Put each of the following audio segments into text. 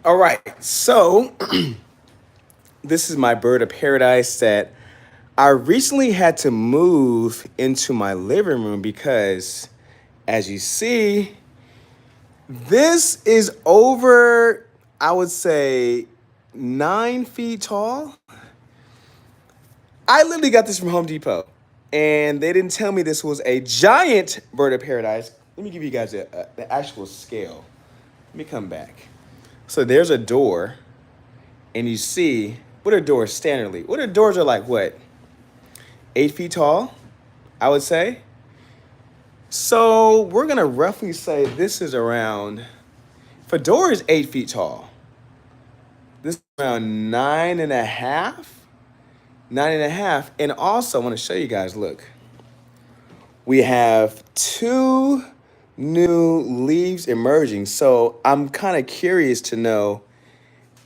All right, so this is my bird of paradise that I recently had to move into my living room because, as you see, this is over, I would say, 9 feet tall. I literally got this from Home Depot, and they didn't tell me this was a giant bird of paradise. Let me give you guys the actual scale. Let me come back. So there's a door, and you see what are doors standardly? What are doors are like what? 8 feet tall, I would say. So we're gonna roughly say this is around. If a door is 8 feet tall, this is around nine and a half. Nine and a half. And also, I want to show you guys. Look, we have two new leaves emerging. So I'm kind of curious to know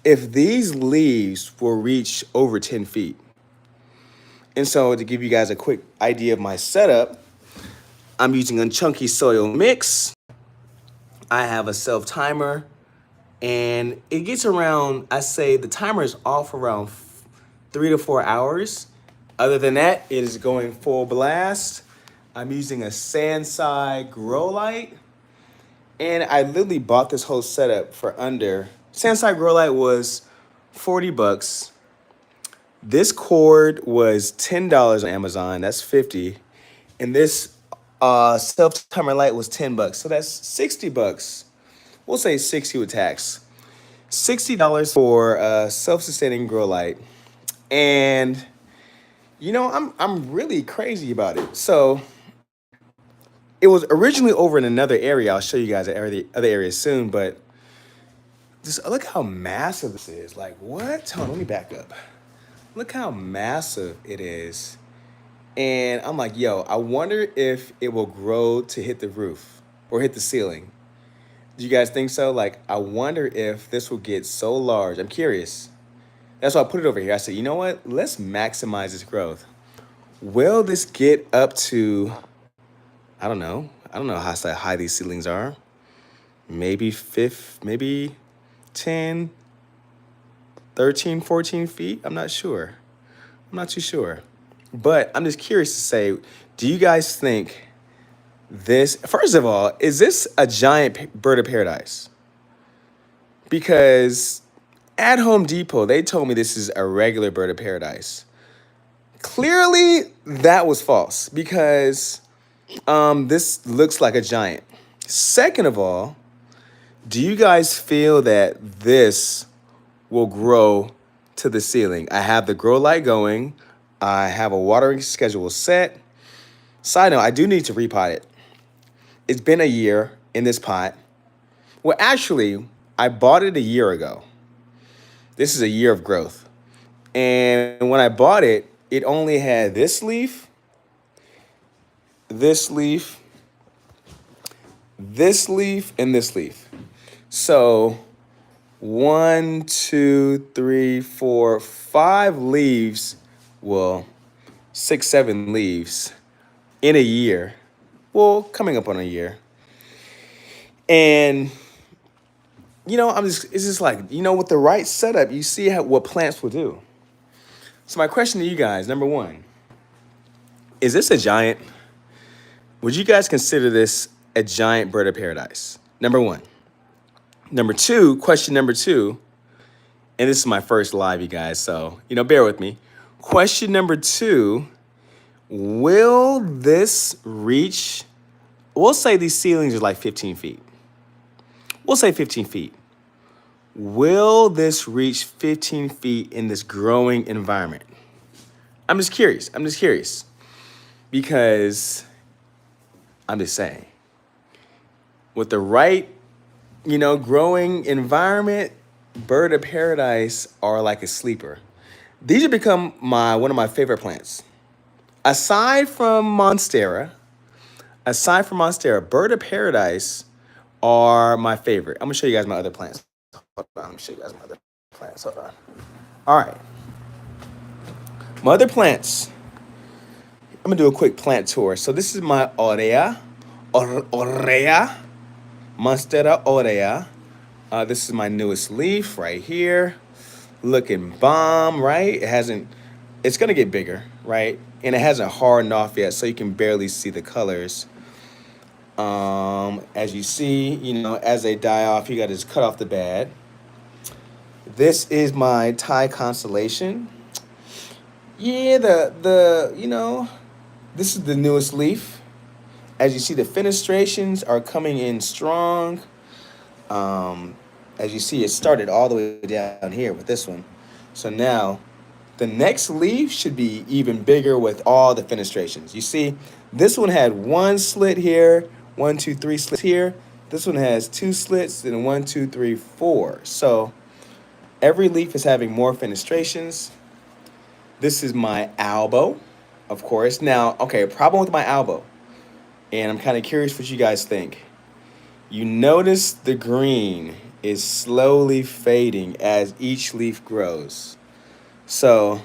if these leaves will reach over 10 feet. And so to give you guys a quick idea of my setup, I'm using a chunky soil mix. I have a self timer and it gets around, I say the timer is off around 3 to 4 hours. Other than that, it is going full blast. I'm using a Sandside grow light. And I literally bought this whole setup for under, Sandside grow light was 40 bucks. This cord was $10 on Amazon. That's 50. And this self timer light was 10 bucks. So that's 60 bucks. We'll say 60 with tax. $60 for a self-sustaining grow light. And I'm really crazy about it. So it was originally over in another area. I'll show you guys the other area soon, but just look how massive this is. Like, what? Hold on, let me back up. Look how massive it is. And I'm like, yo, I wonder if it will grow to hit the roof or hit the ceiling. Do you guys think so? Like, I wonder if this will get so large. I'm curious. That's why I put it over here. I said, you know what? Let's maximize this growth. Will this get up to, I don't know. I don't know how high these ceilings are. Maybe 10, 13, 14 feet. I'm not sure. I'm not too sure. But I'm just curious to say, do you guys think this, first of all, is this a giant bird of paradise? Because at Home Depot, they told me this is a regular bird of paradise. Clearly, that was false because this looks like a giant. Second of all, do you guys feel that this will grow to the ceiling? I have the grow light going. I have a watering schedule set. Side note, I do need to repot it. It's been a year in this pot. Well, actually, I bought it a year ago. This is a year of growth. And when I bought it, it only had this leaf, this leaf, this leaf, and this leaf. So 1, 2, 3, 4, 5 leaves, well, 6, 7 leaves in a year. Well, coming up on a year. And it's just like, with the right setup, you see what plants will do. So my question to you guys, number one, is this a giant? Would you guys consider this a giant bird of paradise? Number one. Number two, question number two, and this is my first live, you guys, so, bear with me. Question number two, will this reach, we'll say these ceilings are like 15 feet. We'll say 15 feet. Will this reach 15 feet in this growing environment? I'm just curious. Because I'm just saying, with the right, growing environment, bird of paradise are like a sleeper. These have become one of my favorite plants. Aside from Monstera, bird of paradise are my favorite. I'm gonna show you guys my other plants. Hold on, let me show you guys my other plants. Hold on. All right. My other plants. I'm gonna do a quick plant tour. So this is my Monstera aurea. This is my newest leaf right here. Looking bomb, right? It's gonna get bigger, right? And it hasn't hardened off yet, so you can barely see the colors. As you see, as they die off, you gotta just cut off the bad. This is my Thai constellation. Yeah, this is the newest leaf. As you see, the fenestrations are coming in strong. Um, as you see, it started all the way down here with this one. So now, the next leaf should be even bigger with all the fenestrations. You see, this one had one slit here, one, two, three slits here. This one has two slits, and one, two, three, four. So every leaf is having more fenestrations. This is my elbow, of course. Now, okay, problem with my elbow, and I'm kind of curious what you guys think. You notice the green is slowly fading as each leaf grows. So,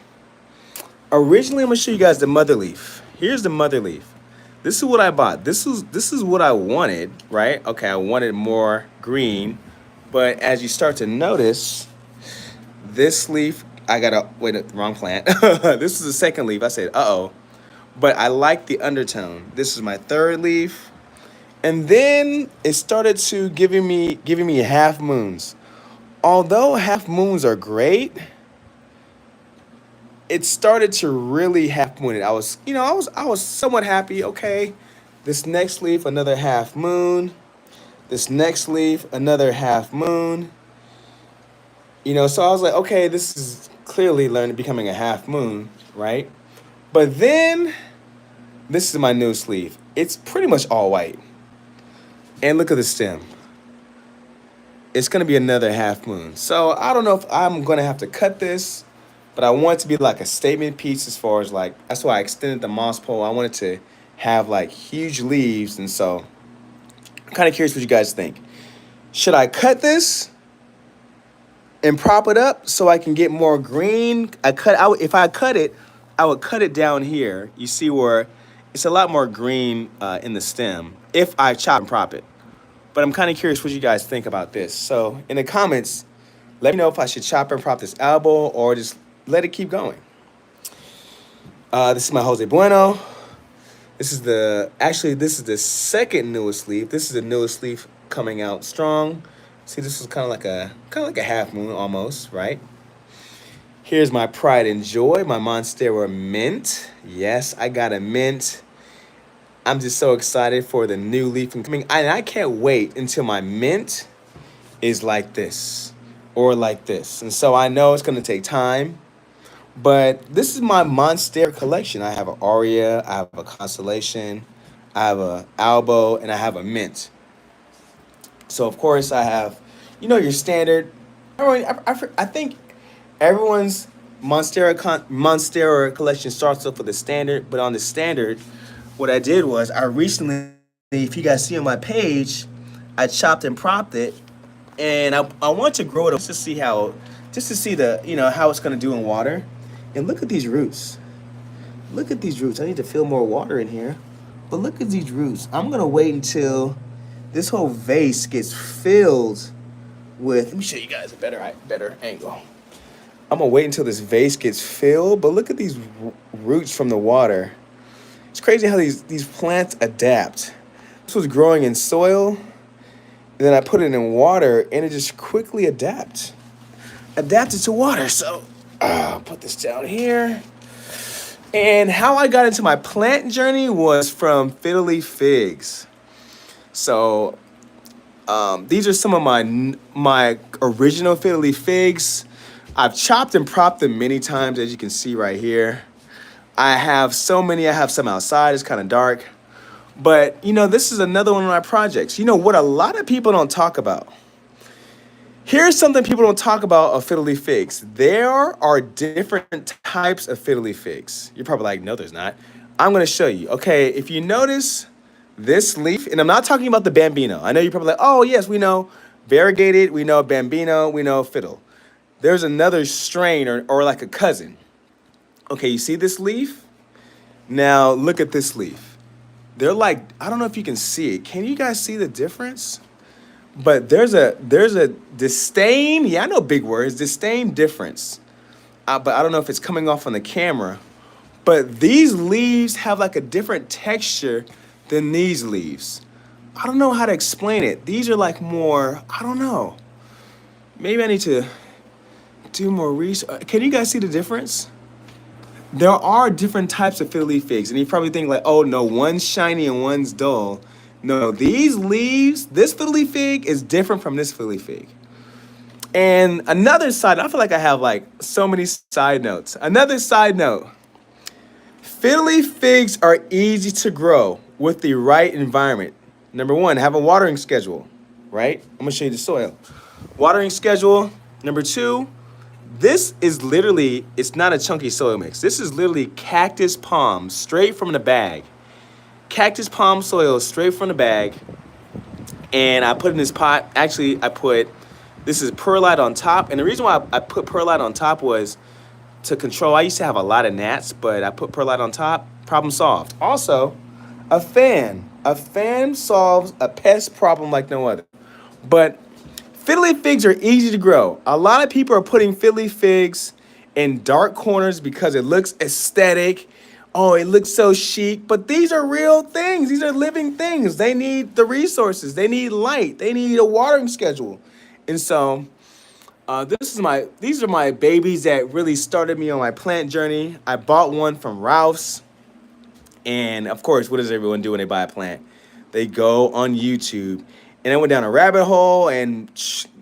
originally I'm gonna show you guys the mother leaf. Here's the mother leaf. This is what I bought. This is what I wanted, right? Okay, I wanted more green, but as you start to notice, this leaf, I gotta wait, wrong plant. This is the second leaf. I said, uh-oh. But I like the undertone. This is my third leaf. And then it started to giving me half moons. Although half moons are great, it started to really half moon it. I was somewhat happy. Okay, this next leaf, another half moon. This next leaf, another half moon. So I was like, okay, this is clearly becoming a half moon, right? But then this is my newest leaf. It's pretty much all white. And look at the stem. It's gonna be another half moon. So I don't know if I'm gonna have to cut this, but I want it to be like a statement piece as far as like, that's why I extended the moss pole. I wanted to have like huge leaves. And so I'm kind of curious what you guys think. Should I cut this and prop it up so I can get more green? If I cut it, I would cut it down here. You see where it's a lot more green in the stem if I chop and prop it. But I'm kind of curious what you guys think about this. So in the comments, let me know if I should chop and prop this elbow or just let it keep going. This is my Jose Bueno. This is the second newest leaf. This is the newest leaf coming out strong. See, this is kind of like a half moon almost, right? Here's my pride and joy, my Monstera mint. Yes, I got a mint. I'm just so excited for the new leaf coming. And I can't wait until my mint is like this or like this. And so I know it's going to take time. But this is my Monstera collection. I have an Aria, I have a Constellation, I have a Albo, and I have a mint. So, of course, I have, your standard. I think everyone's Monstera collection starts off with the standard. But on the standard, what I did was I recently, if you guys see on my page, I chopped and propped it. And I want to grow it up just to see the, how it's going to do in water. And look at these roots. Look at these roots. I need to fill more water in here. But look at these roots. I'm going to wait until this whole vase gets filled with, let me show you guys a better angle. I'm going to wait until this vase gets filled. But look at these roots from the water. It's crazy how these plants adapt. This was growing in soil. And then I put it in water and it just quickly adapted to water. So I'll put this down here. And how I got into my plant journey was from Fiddle figs. So these are some of my original Fiddle figs. I've chopped and propped them many times, as you can see right here. I have so many. I have some outside. It's kind of dark. But, this is another one of my projects. What a lot of people don't talk about. Here's something people don't talk about of Fiddle figs. There are different types of Fiddle figs. You're probably like, no, there's not. I'm going to show you. Okay, if you notice this leaf, and I'm not talking about the Bambino. I know you're probably like, oh, yes, we know variegated, we know Bambino, we know Fiddle. There's another strain or like a cousin. Okay, you see this leaf? Now, look at this leaf. They're like, I don't know if you can see it. Can you guys see the difference? but there's a disdain. Yeah, I know big words. Disdain difference. But I don't know if it's coming off on the camera. But these leaves have like a different texture than these leaves. I don't know how to explain it. These are like more. I don't know. Maybe I need to do more research. Can you guys see the difference? There are different types of fiddle leaf figs, and you probably think like, oh no, one's shiny and one's dull. No, these leaves, this fiddle leaf fig is different from this fiddle leaf fig. And another side, I feel like I have like so many side notes. Another side note, fiddle leaf figs are easy to grow with the right environment. Number one, have a watering schedule, right? I'm gonna show you the soil. Watering schedule. Number two, this is literally, it's not a chunky soil mix. This is literally cactus palm straight from the bag. Cactus palm soil straight from the bag. And I put in this pot, actually this is perlite on top. And the reason why I put perlite on top was to control, I used to have a lot of gnats, but I put perlite on top, problem solved. Also, a fan. A fan solves a pest problem like no other. But fiddle leaf figs are easy to grow. A lot of people are putting fiddle leaf figs in dark corners because it looks aesthetic. Oh, it looks so chic. But these are real things. These are living things. They need the resources. They need light. They need a watering schedule. And so these are my babies that really started me on my plant journey. I bought one from Ralph's. And of course, what does everyone do when they buy a plant? They go on YouTube. And I went down a rabbit hole, and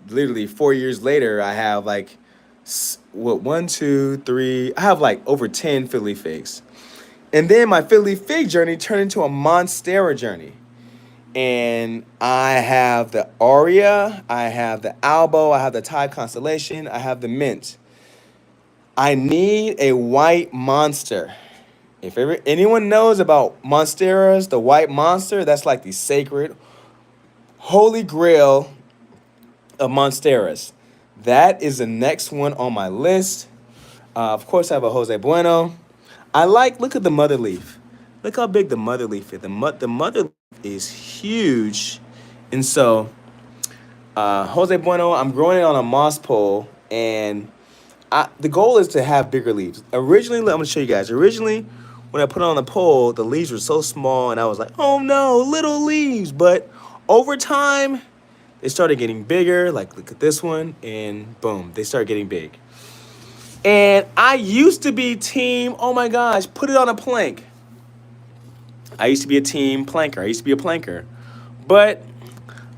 literally 4 years later, I have like, one, two, three, I have like over 10 fiddle leaf figs. And then my fiddle leaf fig journey turned into a Monstera journey. And I have the Aurea, I have the Albo, I have the Thai Constellation, I have the Mint. I need a white monster. If anyone knows about Monsteras, the white monster, that's like the sacred holy grail of Monsteras. That is the next one on my list. Of course, I have a Jose Bueno. Look at the mother leaf. Look how big the mother leaf is. The mother leaf is huge. And so, Jose Bueno, I'm growing it on a moss pole. And the goal is to have bigger leaves. Originally, I'm going to show you guys. Originally, when I put it on the pole, the leaves were so small. And I was like, oh no, little leaves. But over time, they started getting bigger. Like, look at this one. And boom, they started getting big. And I used to be team, oh my gosh, put it on a plank. I used to be a team planker. I used to be a planker. But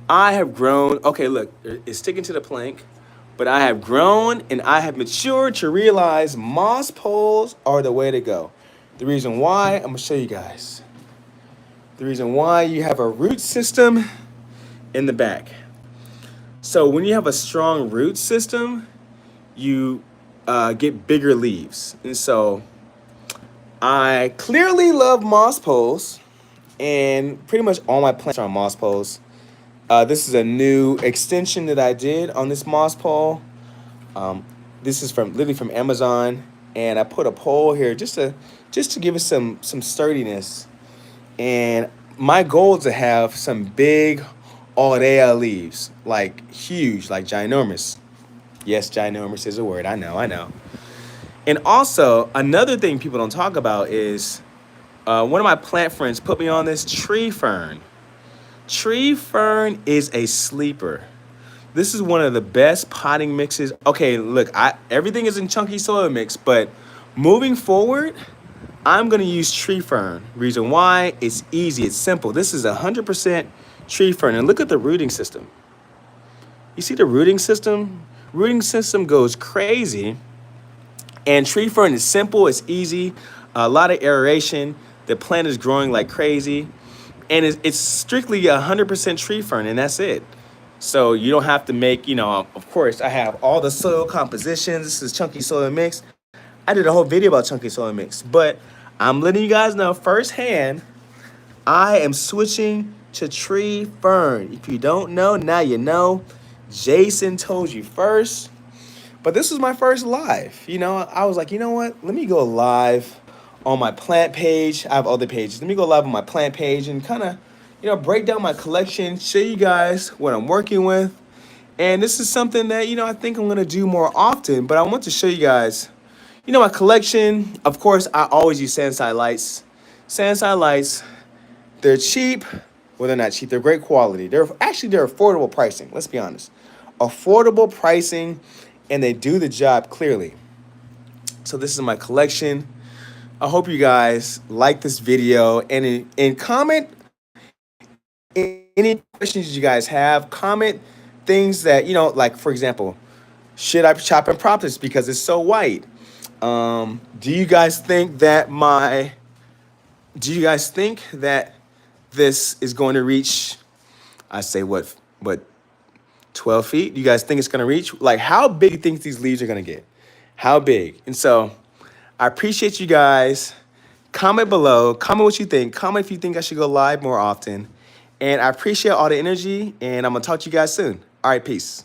I have grown. Okay, look, it's sticking to the plank. But I have grown and I have matured to realize moss poles are the way to go. The reason why, I'm going to show you guys. The reason why you have a root system in the back. So when you have a strong root system, you get bigger leaves. And so I clearly love moss poles, and pretty much all my plants are on moss poles. This is a new extension that I did on this moss pole. This is literally from Amazon, and I put a pole here just to give it some sturdiness. And my goal is to have some big Aurea leaves, like huge, like ginormous. Yes, ginormous is a word. I know. And also, another thing people don't talk about is one of my plant friends put me on this tree fern. Tree fern is a sleeper. This is one of the best potting mixes. Okay, look, everything is in chunky soil mix, but moving forward, I'm going to use tree fern. Reason why? It's easy. It's simple. This is 100% tree fern. And look at the rooting system. You see the rooting system? Rooting system goes crazy. And tree fern is simple. It's easy. A lot of aeration. The plant is growing like crazy. And it's strictly 100% tree fern, and that's it. So you don't have to make, of course, I have all the soil compositions. This is chunky soil mix. I did a whole video about chunky soil mix. But I'm letting you guys know firsthand, I am switching to tree fern. If you don't know, now you know. Jason told you first. But this was my first live. I was like, you know what? Let me go live on my plant page. I have other pages. Let me go live on my plant page and kind of break down my collection, show you guys what I'm working with. And this is something that, I think I'm gonna do more often, but I want to show you guys, my collection. Of course, I always use Sansai lights. Sansai lights, they're cheap. Well, they're not cheap, they're great quality. They're affordable pricing, let's be honest. Affordable pricing, and they do the job clearly. So this is my collection. I hope you guys like this video, and comment any questions you guys have. Comment things that, like for example, should I chop and prop this because it's so white? Do you guys think that this is going to reach, I say what 12 feet? Do you guys think it's going to reach? Like, how big do you think these leaves are going to get? How big? And so I appreciate you guys. Comment below. Comment what you think. Comment if you think I should go live more often. And I appreciate all the energy, and I'm going to talk to you guys soon. All right, peace.